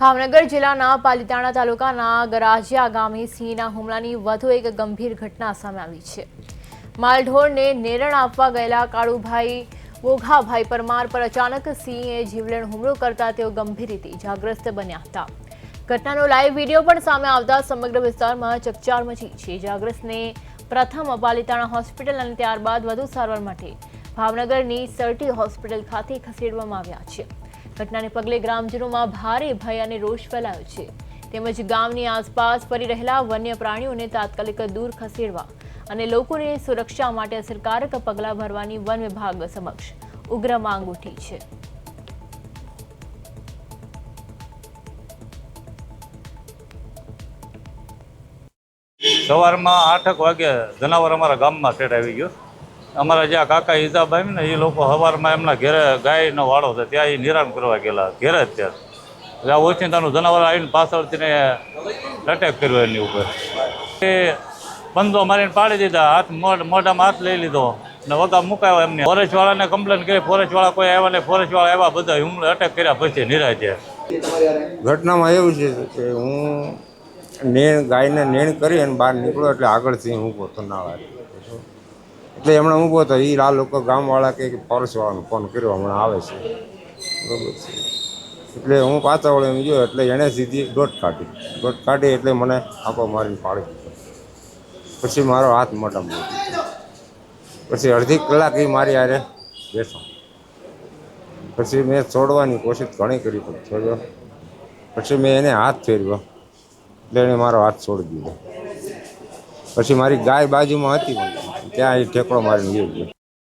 ભાવનગર જિલ્લાના પાલિતાણા તાલુકાના ગરાજિયા ગામે સિંહના હુમલાની વધુ એક ગંભીર ઘટના સામે આવી છે। માલઢોરને નેરણ આપવા ગયેલા કાળુભાઈ વોઘાભાઈ પરમાર પર અચાનક સિંહે જીવલેણ હુમલો કરતા તેઓ ગંભીર રીતે ઇજાગ્રસ્ત બન્યા હતા। ઘટનાનો લાઈવ વિડીયો પણ સામે આવતા સમગ્ર વિસ્તારમાં ચકચાર મચી છે। ઇજાગ્રસ્તને પ્રથમ પાલિતાણા હોસ્પિટલ અને ત્યારબાદ વધુ સારવાર માટે ભાવનગરની સરટી હોસ્પિટલ ખાતે ખસેડવામાં આવ્યા છે। ઘટનાને પગલે ગ્રામજનોમાં ભારે ભય અને રોષ ફેલાયો છે, તેમજ ગામની આસપાસ ફરી રહેલા વન્ય પ્રાણીઓને તાત્કાલિક દૂર ખસેડવા અને લોકોની સુરક્ષા માટે અસરકારક પગલાં ભરવાની વન વિભાગ સમક્ષ ઉગ્ર માંગ ઉઠી છે। સવારમાં 8 વાગે જનાવર અમારા ગામમાં સેટ આવી ગયો। અમારા જ્યાં કાકા ઈજાભાઈ ને એ લોકો સવારમાં એમના ઘેરે ગાયનો વાળો છે ત્યાં એ નિરાણ કરવા ગયેલા ઘેરે જ ત્યાં ઓચિંતાનું જનાવર આવીને પાછળથી અટેક કર્યો એની ઉપર। એ બંધો મારીને પાડી દીધા, હાથ મોઢામાં હાથ લઈ લીધો ને વગા મુકાયો એમને। ફોરેસ્ટવાળાને કમ્પ્લેન કરી, ફોરેસ્ટવાળા કોઈ આવ્યા નહીં, ફોરેસ્ટવાળા આવ્યા બધા હુમલો અટેક કર્યા પછી નિરાજે। ઘટનામાં એવું છે કે હું ગાયને નેણ કરી અને બહાર નીકળ્યો એટલે આગળથી ઊભો હતો નાળા, એટલે હમણાં ઊભો હતો એ આ લોકો ગામવાળા કે ફોરેસ્ટવાળાને ફોન કર્યો હમણાં આવે છે, બરાબર છે। એટલે હું પાછા વળે એમ ગયો એટલે એણે સીધી દોટ કાઢી એટલે મને આંખો મારીને પાડી દીધો। પછી મારો હાથ મોઢામાં પછી અડધી કલાક એ મારી હારે બેઠો। પછી મેં છોડવાની કોશિશ ઘણી કરી પણ છોડ્યો। પછી મેં એને હાથ ફેરવ્યો એટલે એણે મારો હાથ છોડી દીધો। પછી મારી ગાય બાજુમાં હતી ત્યાં એ ઠેકડો મારીને ગયો।